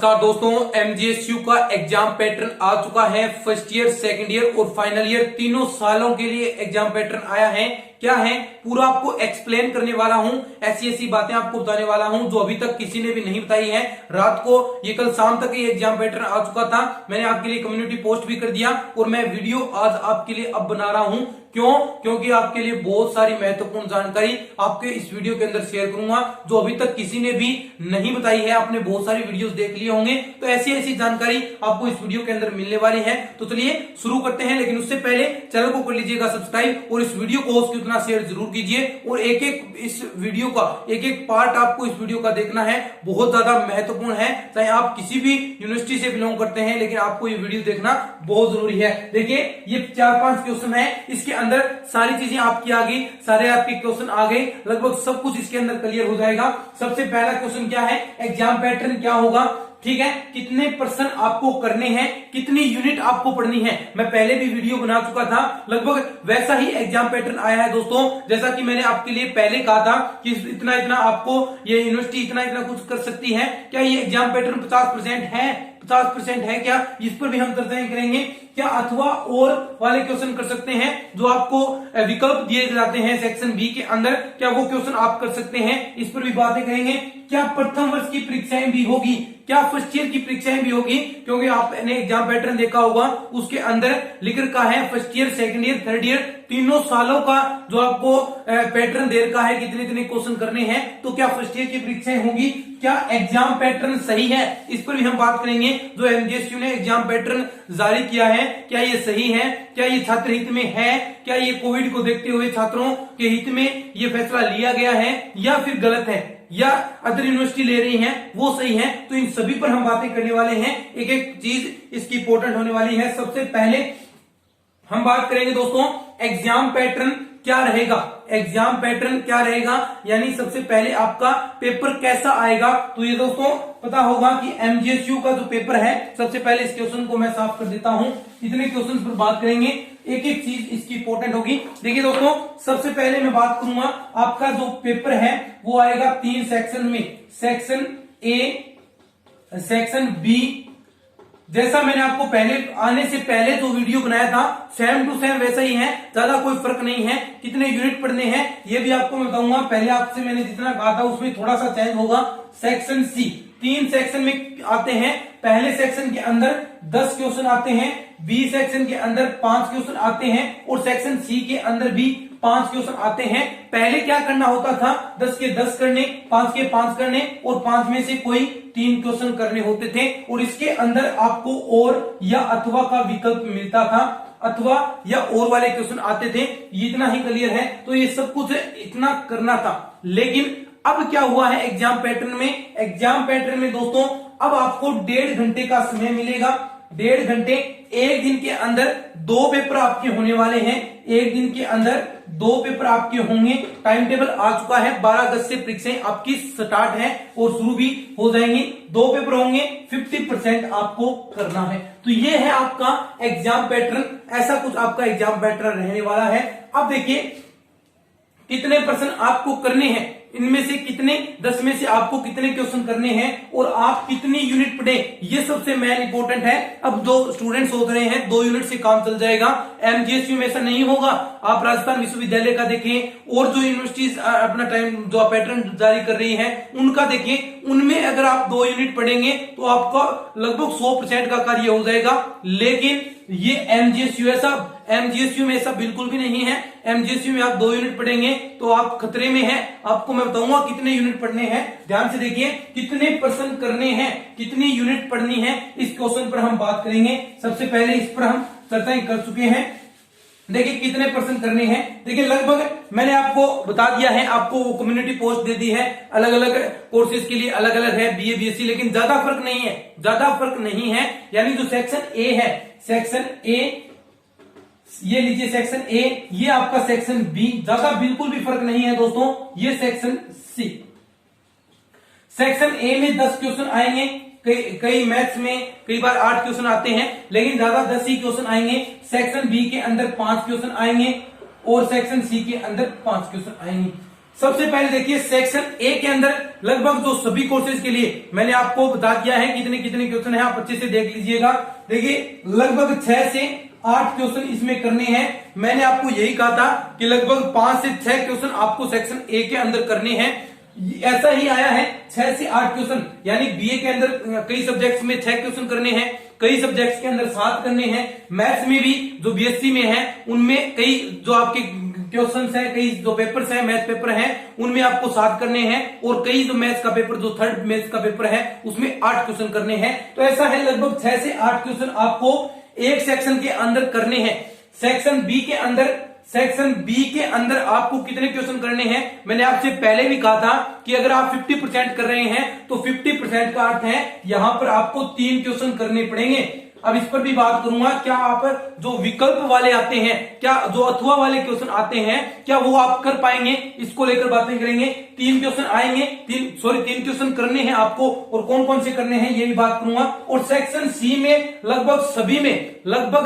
नमस्कार दोस्तों, एमजीएसयू का एग्जाम पैटर्न आ चुका है। फर्स्ट ईयर, सेकंड ईयर और फाइनल ईयर तीनों सालों के लिए एग्जाम पैटर्न आया है। क्या है पूरा आपको एक्सप्लेन करने वाला हूं, ऐसी बातें आपको बताने वाला हूं जो अभी तक किसी ने भी नहीं बताई है। रात को ये कल शाम तक ये एग्जाम पैटर्न आ चुका था, मैंने आपके लिए कम्युनिटी पोस्ट भी कर दिया और मैं वीडियो आज आपके लिए अब बना रहा हूं। क्यों? क्योंकि आपके लिए बहुत सारी महत्वपूर्ण जानकारी आपके इस वीडियो के अंदर शेयर करूंगा जो अभी तक किसी ने भी नहीं बताई है। आपने बहुत सारी वीडियोस देख लिए होंगे, तो ऐसी जानकारी आपको इस वीडियो के अंदर मिलने वाली है। तो चलिए शुरू करते हैं, लेकिन उससे पहले चैनल को कर लीजिएगा सब्सक्राइब और इस वीडियो को उसकी उतना शेयर जरूर कीजिए। और एक इस वीडियो का एक पार्ट आपको इस वीडियो का देखना है, बहुत ज्यादा महत्वपूर्ण है। चाहे आप किसी भी यूनिवर्सिटी से बिलोंग करते हैं, लेकिन आपको ये वीडियो देखना बहुत जरूरी है। देखिए ये 4-5 क्वेश्चन है, इसके अंदर सारी चीजें आपकी आ गई, सारे आपके क्वेश्चन आ गए, लगभग सब कुछ इसके अंदर क्लियर हो जाएगा। सबसे पहला क्वेश्चन क्या है, एग्जाम पैटर्न क्या होगा, ठीक है, कितने पर्सन आपको करने हैं, कितनी यूनिट आपको पढ़नी है। मैं पहले भी वीडियो बना चुका था, लगभग वैसा ही एग्जाम पैटर्न आया है दोस्तों। जैसा कि मैंने आपके लिए पहले कहा था कि इतना आपको ये यूनिवर्सिटी इतना कुछ कर सकती है। क्या ये एग्जाम पैटर्न 50% है, 50% है क्या, इस पर भी हम चर्चा करेंगे। क्या अथवा और वाले क्वेश्चन कर सकते हैं जो आपको विकल्प दिए जाते हैं सेक्शन बी के अंदर, क्या वो क्वेश्चन आप कर सकते हैं, इस पर भी बातें करेंगे। क्या प्रथम वर्ष की परीक्षाएं भी होगी, क्या फर्स्ट ईयर की परीक्षाएं भी होगी, क्योंकि आपने एग्जाम पैटर्न देखा होगा उसके अंदर लिख रखा है first year, second year, third year तीनों सालों का जो आपको पैटर्न दे रखा है, कितने क्वेश्चन करने हैं। तो क्या फर्स्ट ईयर की परीक्षाएं होगी, क्या एग्जाम पैटर्न सही है, इस पर भी हम बात करेंगे। जो एमजीएसयू ने एग्जाम पैटर्न जारी किया है, क्या ये सही है, क्या ये छात्र हित में है, क्या ये कोविड को देखते हुए छात्रों के हित में ये फैसला लिया गया है या फिर गलत है, या अदर यूनिवर्सिटी ले रही है वो सही है। तो इन सभी पर हम बातें करने वाले हैं, एक चीज इसकी इंपॉर्टेंट होने वाली है। सबसे पहले हम बात करेंगे दोस्तों एग्जाम पैटर्न क्या रहेगा, एग्जाम पैटर्न क्या रहेगा, यानी सबसे पहले आपका पेपर कैसा आएगा। तो ये दोस्तों पता होगा कि एमजीएसयू का जो पेपर है, सबसे पहले इस क्वेश्चन को मैं साफ कर देता हूं, इतने क्वेश्चन पर बात करेंगे, एक चीज इसकी इंपॉर्टेंट होगी। देखिए दोस्तों सबसे पहले मैं बात करूंगा आपका जो पेपर है वो आएगा 3 सेक्शन में, सेक्शन ए, सेक्शन बी। जैसा मैंने आपको पहले आने से पहले जो वीडियो बनाया था सेम टू सेम वैसा ही है, ज्यादा कोई फर्क नहीं है। कितने यूनिट पढ़ने हैं ये भी आपको मैं बताऊंगा। पहले आपसे मैंने जितना कहा था उसमें थोड़ा सा चेंज होगा। सेक्शन सी 3 सेक्शन में आते हैं, पहले सेक्शन के अंदर 10 क्वेश्चन आते हैं, बी सेक्शन के अंदर 5 क्वेश्चन आते हैं और सेक्शन सी के अंदर भी 5 क्वेश्चन आते हैं। पहले क्या करना होता था, 10 के 10 करने, 5 के 5 करने और 5 में से कोई 3 क्वेश्चन करने होते थे। और इसके अंदर आपको और या अथवा का विकल्प मिलता था, अथवा या और वाले क्वेश्चन आते थे। ये इतना ही क्लियर है, तो ये सब कुछ इतना करना था। लेकिन अब क्या हुआ है एग्जाम पैटर्न में, एग्जाम पैटर्न में दोस्तों अब आपको 1.5 घंटे का समय मिलेगा। 1.5 घंटे, एक दिन के अंदर 2 पेपर आपके होने वाले हैं, एक दिन के अंदर 2 पेपर आपके होंगे। टाइम टेबल आ चुका है, 12 अगस्त से परीक्षाएं आपकी स्टार्ट है और शुरू भी हो जाएंगी। 2 पेपर होंगे, 50% आपको करना है। तो ये है आपका एग्जाम पैटर्न, ऐसा कुछ आपका एग्जाम पैटर्न रहने वाला है। अब देखिए कितने पर्सन आपको करने हैं, इनमें से कितने, 10 में से आपको कितने क्वेश्चन करने हैं और आप कितनी यूनिट पढ़े, ये सबसे मेन इंपॉर्टेंट है। अब जो स्टूडेंट्स सोच रहे हैं 2 यूनिट से काम चल जाएगा, एमजीएसयू में ऐसा नहीं होगा। आप राजस्थान विश्वविद्यालय का देखें और जो यूनिवर्सिटीज अपना टाइम जो पैटर्न जारी कर रही है उनका देखें, उनमें अगर आप 2 यूनिट पढ़ेंगे तो आपका लगभग 100% का कार्य हो जाएगा। लेकिन ये एमजीएसयू में ऐसा बिल्कुल भी नहीं है। एमजीएसयू में आप 2 यूनिट पढ़ेंगे तो आप खतरे में हैं। आपको मैं बताऊंगा कितने यूनिट पढ़ने हैं, ध्यान से देखिए कितने पर्सन करने हैं, कितनी यूनिट पढ़नी है, इस क्वेश्चन पर हम बात करेंगे। सबसे पहले इस पर हम चर्चा कर चुके हैं। देखिए कितने पर्सन करने हैं, देखिए लगभग मैंने आपको बता दिया है, आपको वो कम्युनिटी पोस्ट दे दी है, अलग अलग कोर्सेज के लिए अलग अलग है, बीए बीएससी, लेकिन ज्यादा फर्क नहीं है, ज्यादा फर्क नहीं है। यानी जो सेक्शन ए है, सेक्शन ए ये लीजिए, सेक्शन ए, ये आपका सेक्शन बी, ज्यादा बिल्कुल भी फर्क नहीं है दोस्तों। ये सेक्शन सी, सेक्शन ए में 10 क्वेश्चन आएंगे, कई मैथ्स में कई बार 8 क्वेश्चन आते हैं, लेकिन ज्यादा 10 ही क्वेश्चन आएंगे। सेक्शन बी के अंदर 5 क्वेश्चन आएंगे और सेक्शन सी के अंदर 5 क्वेश्चन आएंगे। सबसे पहले देखिए सेक्शन ए के अंदर लगभग जो सभी कोर्सेज के लिए मैंने आपको बता दिया है कितने कितने क्वेश्चन है, आप अच्छे से देख लीजिएगा। देखिए लगभग 6 से 8 क्वेश्चन इसमें करने हैं। मैंने आपको यही कहा था कि लगभग 5 से 6 क्वेश्चन आपको सेक्शन ए के अंदर करने हैं। ऐसा ही आया है 6 से 8 क्वेश्चन, यानी बीए के अंदर कई सब्जेक्ट्स में 6 क्वेश्चन करने हैं, कई सब्जेक्ट्स के अंदर 7 करने हैं। मैथ्स में भी जो बीएससी में है उनमें कई जो आपके क्वेश्चंस हैं, कई जो पेपर्स हैं, मैथ पेपर हैं, उनमें आपको 7 करने हैं, और कई जो मैथ्स का पेपर जो थर्ड मैथ्स का पेपर है उसमें 8 क्वेश्चन करने हैं। तो ऐसा है लगभग 6 से 8 क्वेश्चन आपको एक सेक्शन के अंदर करने हैं। सेक्शन बी के अंदर आपको कितने क्वेश्चन करने हैं, मैंने आपसे पहले भी कहा था कि अगर आप 50% कर रहे हैं तो 50% का अर्थ है यहां पर आपको 3 क्वेश्चन करने पड़ेंगे। अब इस पर भी बात करूंगा, क्या आप जो विकल्प वाले आते हैं, क्या जो अथवा वाले क्वेश्चन आते हैं, क्या वो आप कर पाएंगे, इसको लेकर बातें करेंगे। 3 क्वेश्चन आएंगे, 3 क्वेश्चन करने हैं आपको, और कौन कौन से करने हैं ये भी बात करूंगा। और सेक्शन सी में लगभग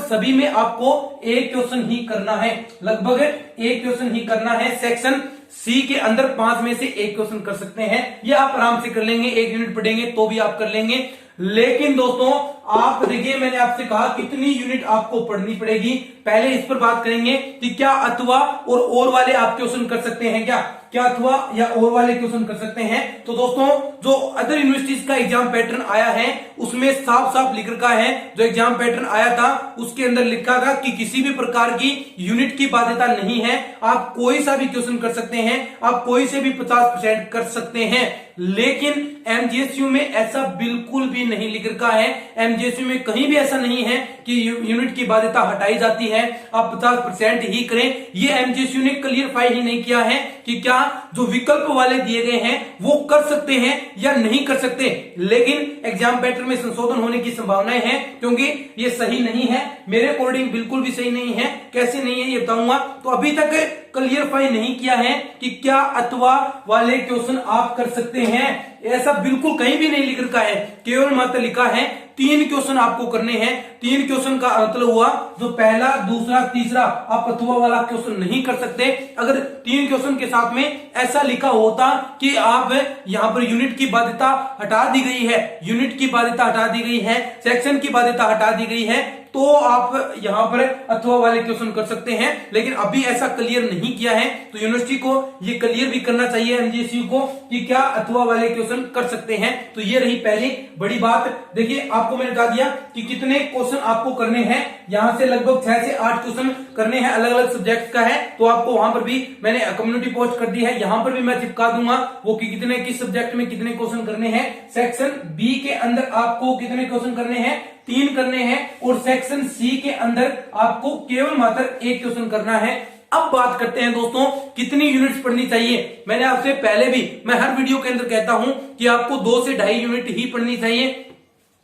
सभी में आपको एक क्वेश्चन ही करना है, लगभग एक क्वेश्चन ही करना है। सेक्शन सी के अंदर 5 में से एक क्वेश्चन कर सकते हैं, ये आप आराम से कर लेंगे, 1 यूनिट पढ़ेंगे तो भी आप कर लेंगे। लेकिन दोस्तों आप देखिए, मैंने आपसे कहा कितनी यूनिट आपको पढ़नी पड़ेगी। पहले इस पर बात करेंगे कि क्या अथवा और वाले आप क्वेश्चन कर सकते हैं, क्या अथवा या और वाले क्वेश्चन कर सकते हैं। तो दोस्तों जो अदर यूनिवर्सिटीज का एग्जाम पैटर्न आया है उसमें साफ साफ लिख रखा है, जो एग्जाम पैटर्न आया था उसके अंदर लिखा था कि किसी भी प्रकार की यूनिट की बाध्यता नहीं है, आप कोई सा भी क्वेश्चन कर सकते हैं, आप कोई से भी 50% कर सकते हैं। लेकिन एमजीएसयू में ऐसा बिल्कुल भी नहीं लिख रखा है, एमजीएसयू में कहीं भी ऐसा नहीं है कि यूनिट की बाध्यता हटाई जाती है, आप 50% ही करें। ये एमजीएसयू ने क्लियरफाई ही नहीं किया है कि क्या जो विकल्प वाले दिए गए हैं वो कर सकते हैं या नहीं कर सकते। लेकिन एग्जाम पैटर्न में संशोधन होने की संभावनाएं हैं, क्योंकि ये सही नहीं है, मेरे अकॉर्डिंग बिल्कुल भी सही नहीं है। कैसे नहीं है ये बताऊंगा। तो अभी तक क्लियरफाई नहीं किया है कि क्या अथवा वाले क्वेश्चन आप कर सकते हैं, ऐसा बिल्कुल कहीं भी नहीं लिख रखा है, केवल मात्र लिखा है 3 क्वेश्चन आपको करने हैं। 3 क्वेश्चन का मतलब हुआ जो पहला, दूसरा, तीसरा आप अथवा वाला क्वेश्चन नहीं कर सकते। अगर 3 क्वेश्चन के साथ में ऐसा लिखा होता कि आप यहां पर यूनिट की बाध्यता हटा दी गई है, यूनिट की बाध्यता हटा दी गई है, सेक्शन की बाध्यता हटा दी गई है, तो आप यहां पर अथवा वाले क्वेश्चन कर सकते हैं। लेकिन अभी ऐसा क्लियर नहीं किया है, तो यूनिवर्सिटी को ये क्लियर भी करना चाहिए एमजीएसयू को कि क्या अथवा वाले क्वेश्चन कर सकते हैं। तो ये रही पहली बड़ी बात। देखिए आपको मैंने बता दिया कि कितने क्वेश्चन आपको करने हैं, यहां से लगभग 6 से 8 क्वेश्चन करने हैं, अलग अलग सब्जेक्ट का है। तो आपको वहां पर भी मैंने कम्युनिटी पोस्ट कर दी है, यहां पर भी मैं चिपका दूंगा वो कि कितने किस सब्जेक्ट में कितने क्वेश्चन करने हैं। सेक्शन बी के अंदर आपको कितने क्वेश्चन करने हैं, 3 करने हैं, और सेक्शन सी के अंदर आपको केवल मात्र 1 क्वेश्चन करना है। अब बात करते हैं दोस्तों कितनी यूनिट्स पढ़नी चाहिए। मैंने आपसे पहले भी, मैं हर वीडियो के अंदर कहता हूं कि आपको 2 से 2.5 यूनिट ही पढ़नी चाहिए।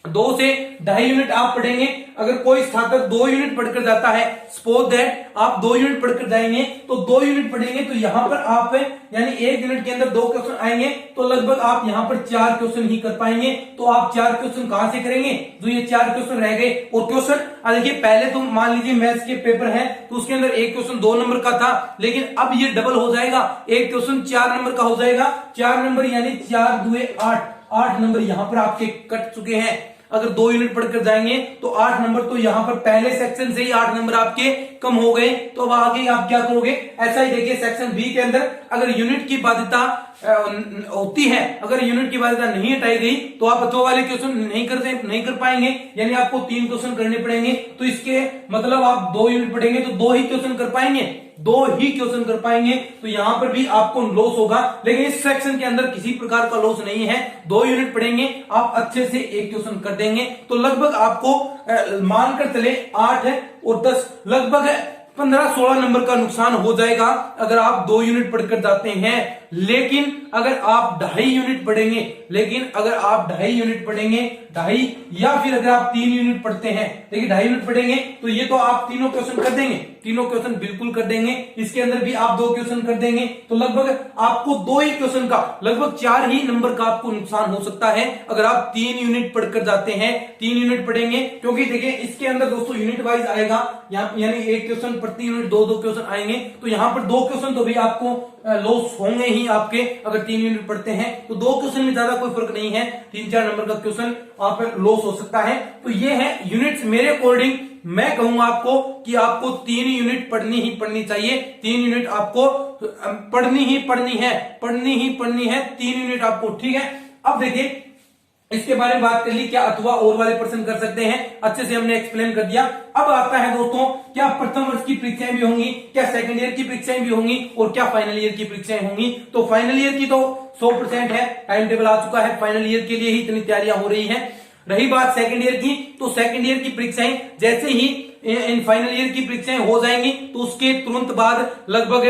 2 से 2.5 यूनिट आप पढ़ेंगे। अगर कोई छात्र 2 यूनिट पढ़कर जाता है, सपोज दैट आप 2 यूनिट पढ़कर जाएंगे, तो 2 यूनिट पढ़ेंगे तो यहां पर आप यानी 1 यूनिट के अंदर 2 क्वेश्चन आएंगे, तो लगभग आप यहां पर 4 क्वेश्चन ही कर पाएंगे। तो आप 4 क्वेश्चन कहां से करेंगे, जो ये 4 क्वेश्चन रह गए। और क्वेश्चन देखिए पहले तो मान लीजिए मैथ्स के पेपर है तो उसके अंदर एक क्वेश्चन 2 नंबर का था, लेकिन अब ये डबल हो जाएगा, एक क्वेश्चन 4 नंबर का हो जाएगा। 4 नंबर यानी 4 दूए 8 नंबर यहां पर आपके कट चुके हैं। अगर 2 यूनिट पढ़कर जाएंगे तो 8 नंबर तो यहां पर पहले सेक्शन से ही 8 नंबर आपके कम हो गए। तो अब आगे आप क्या करोगे, ऐसा ही देखिए सेक्शन बी के अंदर अगर यूनिट की बाध्यता होती है, अगर यूनिट की बाध्यता नहीं हटाई गई तो आप अथवा वाले क्वेश्चन नहीं कर पाएंगे, यानी आपको 3 क्वेश्चन करने पड़ेंगे। तो इसके मतलब आप 2 यूनिट पढ़ेंगे तो 2 ही क्वेश्चन कर पाएंगे, 2 ही क्वेश्चन कर पाएंगे। तो यहां पर भी आपको लॉस होगा, लेकिन इस सेक्शन के अंदर किसी प्रकार का लॉस नहीं है। 2 यूनिट पढ़ेंगे, आप अच्छे से 1 क्वेश्चन कर देंगे। तो लगभग आपको मानकर चले 8 और 10 लगभग 15-16 नंबर का नुकसान हो जाएगा अगर आप 2 यूनिट पढ़कर जाते हैं। लेकिन अगर आप 2.5 यूनिट पढ़ेंगे, ढाई या फिर अगर आप 3 यूनिट पढ़ते हैं, देखिए 2.5 यूनिट पढ़ेंगे तो ये तो आप तीनों क्वेश्चन कर देंगे, तीनों क्वेश्चन बिल्कुल कर देंगे। इसके अंदर भी आप 2 क्वेश्चन कर देंगे, तो लगभग आपको 2 ही क्वेश्चन का लगभग 4 ही नंबर का आपको नुकसान हो सकता है अगर आप 3 यूनिट पढ़कर जाते हैं। 3 यूनिट पढ़ेंगे, क्योंकि देखिए इसके अंदर दोस्तों यूनिट वाइज आएगा, यानी 1 क्वेश्चन प्रति यूनिट 2 क्वेश्चन आएंगे। तो यहाँ पर 2 क्वेश्चन तो भी आपको लॉस होंगे ही आपके, अगर 3 यूनिट पढ़ते हैं तो 2 क्वेश्चन में ज्यादा कोई फर्क नहीं है, 3-4 नंबर का क्वेश्चन आप लॉस हो सकता है। तो ये है यूनिट्स। मेरे अकॉर्डिंग मैं कहूंगा आपको कि आपको 3 यूनिट पढ़नी ही पढ़नी चाहिए, 3 यूनिट आपको पढ़नी ही पढ़नी है 3 यूनिट आपको, ठीक है। अब देखिए इसके बारे में बात कर ली, क्या अथवा और वाले प्रश्न कर सकते हैं, अच्छे से हमने एक्सप्लेन कर दिया। अब आता है दोस्तों, क्या प्रथम वर्ष की परीक्षाएं भी होंगी, क्या सेकंड ईयर की परीक्षाएं भी होंगी और क्या फाइनल ईयर की परीक्षाएं होंगी। तो फाइनल ईयर की तो 100% है, टाइम टेबल आ चुका है, फाइनल ईयर के लिए ही इतनी तैयारियां हो रही है। रही बात सेकंड ईयर की, तो सेकंड ईयर की परीक्षाएं जैसे ही इन फाइनल ईयर की परीक्षाएं हो जाएंगी तो उसके तुरंत बाद लगभग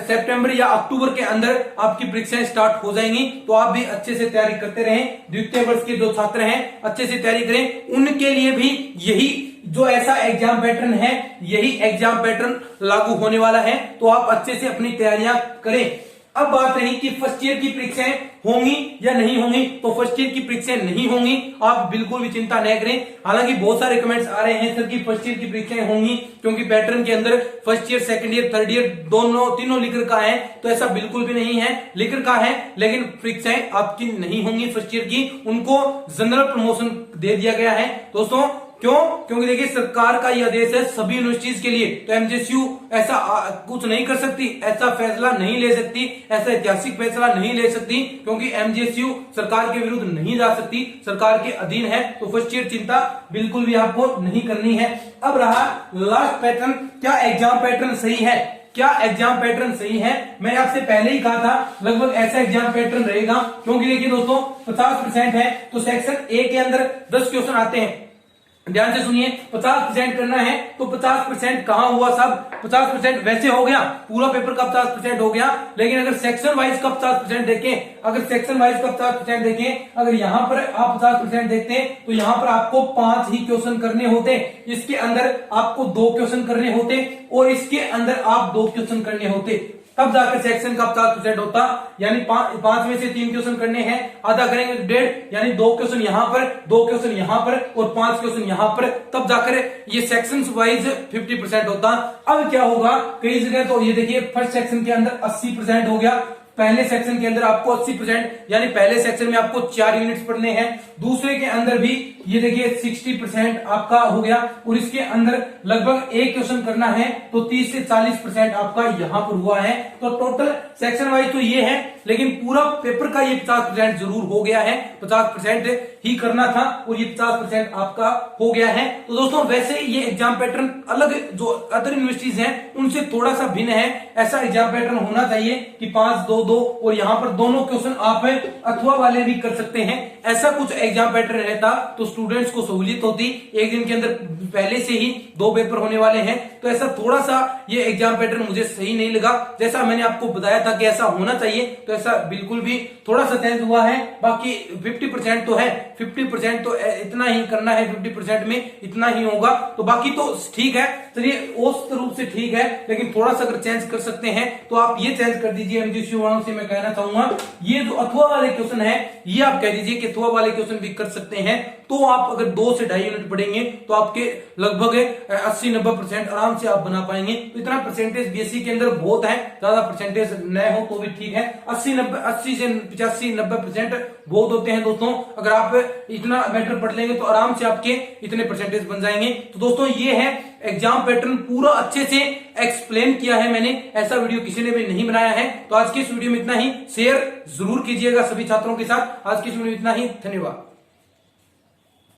सितंबर या अक्टूबर के अंदर आपकी परीक्षाएं स्टार्ट हो जाएंगी। तो आप भी अच्छे से तैयारी करते रहें। द्वितीय वर्ष के जो छात्र हैं अच्छे से तैयारी करें, उनके लिए भी यही जो ऐसा एग्जाम पैटर्न है, यही एग्जाम पैटर्न लागू होने वाला है। तो आप अच्छे से अपनी तैयारियां करें। अब बात रही कि फर्स्ट ईयर की परीक्षाएं होंगी या नहीं होंगी, तो फर्स्ट ईयर की परीक्षाएं नहीं होंगी, आप बिल्कुल भी चिंता न करें। हालांकि बहुत सारे कमेंट्स आ रहे हैं सर कि फर्स्ट ईयर की परीक्षाएं होंगी, क्योंकि पैटर्न के अंदर first year, second year, third year तीनों लिख रखा है। तो ऐसा बिल्कुल भी नहीं है, लिख रखा है लेकिन परीक्षाएं आपकी नहीं होंगी फर्स्ट ईयर की, उनको जनरल प्रमोशन दे दिया गया है दोस्तों। क्यों? क्योंकि देखिए सरकार का यह आदेश है सभी यूनिवर्सिटीज के लिए। तो एमजेएसयू ऐसा कुछ नहीं कर सकती, ऐसा फैसला नहीं ले सकती, ऐसा ऐतिहासिक फैसला नहीं ले सकती, क्योंकि एमजेएसयू सरकार के विरुद्ध नहीं जा सकती, सरकार के अधीन है। तो फर्स्ट ईयर चिंता बिल्कुल भी आपको नहीं करनी है। अब रहा लास्ट पैटर्न, क्या एग्जाम पैटर्न सही है, क्या एग्जाम पैटर्न सही है। मैंने आपसे पहले ही कहा था लगभग ऐसा एग्जाम पैटर्न रहेगा, क्योंकि देखिए दोस्तों 50% है तो सेक्शन ए के अंदर 10 क्वेश्चन आते हैं। ध्यान से सुनिए, 50% करना है तो 50% कहां हुआ साहब, 50% वैसे हो गया, पूरा पेपर का 50% हो गया। लेकिन अगर सेक्शन वाइज का 50% देखें, अगर सेक्शन वाइज का 50% देखें, अगर यहां पर आप 50% देखते हैं तो यहां पर आपको 5 ही क्वेश्चन करने होते, इसके अंदर आपको 2 क्वेश्चन करने होते और इसके अंदर आप 2 क्वेश्चन करने होते, तब जाकर सेक्शन का 50% होता। यानी 5 में से 3 क्वेश्चन करने हैं, आधा करेंगे 1.5, यानी 2 क्वेश्चन यहां पर, 2 क्वेश्चन यहां पर और 5 क्वेश्चन यहां पर, तब जाकर ये सेक्शन वाइज 50% होता। अब क्या होगा, कई जगह तो ये देखिए फर्स्ट सेक्शन के अंदर 80% हो गया, पहले सेक्शन के अंदर आपको 80%, यानी पहले सेक्शन में आपको 4 यूनिट्स पढ़ने हैं, दूसरे के अंदर भी ये देखिए 60% आपका हो गया और इसके अंदर लगभग 1 क्वेश्चन करना है तो 30 से 40% आपका यहां पर हुआ है। तो टोटल सेक्शन वाइज तो ये है, लेकिन पूरा पेपर का ये 50% जरूर हो गया है, 50% ही करना था और ये 50% आपका हो गया है। तो दोस्तों वैसे ये एग्जाम पैटर्न अलग जो अदर यूनिवर्सिटीज हैं उनसे थोड़ा सा भिन्न है। ऐसा एग्जाम पैटर्न होना चाहिए कि 5-2-2 और यहां पर दोनों क्वेश्चन आप अथवा वाले भी कर सकते हैं। ऐसा कुछ एग्जाम पैटर्न रहता तो स्टूडेंट्स को सहूलियत होती, एक दिन के अंदर पहले से ही 2 पेपर होने वाले हैं। तो ऐसा थोड़ा सा ये एग्जाम पैटर्न मुझे सही नहीं लगा, जैसा मैंने आपको बताया था कि ऐसा होना चाहिए, तो ऐसा बिल्कुल भी थोड़ा सा चेंज हुआ है। बाकी 50% तो है, 50% तो इतना ही करना है, 50% में इतना ही होगा, तो बाकी तो ठीक है। चलिए औसत रूप से ठीक है, लेकिन थोड़ा सा अगर चेंज कर सकते हैं तो आप ये चेंज कर दीजिए। एमजेएसयू वालों से मैं कहना चाहूंगा ये जो अथवा वाले क्वेश्चन है ये आप कह दीजिए कि अथवा वाले क्वेश्चन भी कर सकते हैं। तो आप अगर 2 से 2.5 यूनिट पढ़ेंगे तो आपके लगभग 80-90% आराम से आप बना पाएंगे। तो इतना परसेंटेज बीएससी के अंदर बहुत है, ज्यादा परसेंटेज न हो तो भी ठीक है। 80 से 85-90% बहुत होते हैं दोस्तों। अगर आप इतना मैटर पढ़ लेंगे तो आराम से आपके इतने परसेंटेज बन जाएंगे। तो दोस्तों ये है एग्जाम पैटर्न, पूरा अच्छे से एक्सप्लेन किया है मैंने, ऐसा वीडियो किसी ने भी नहीं बनाया है। तो आज की इस वीडियो में इतना ही, शेयर जरूर कीजिएगा सभी छात्रों के साथ। आज की इस वीडियो में इतना ही, धन्यवाद।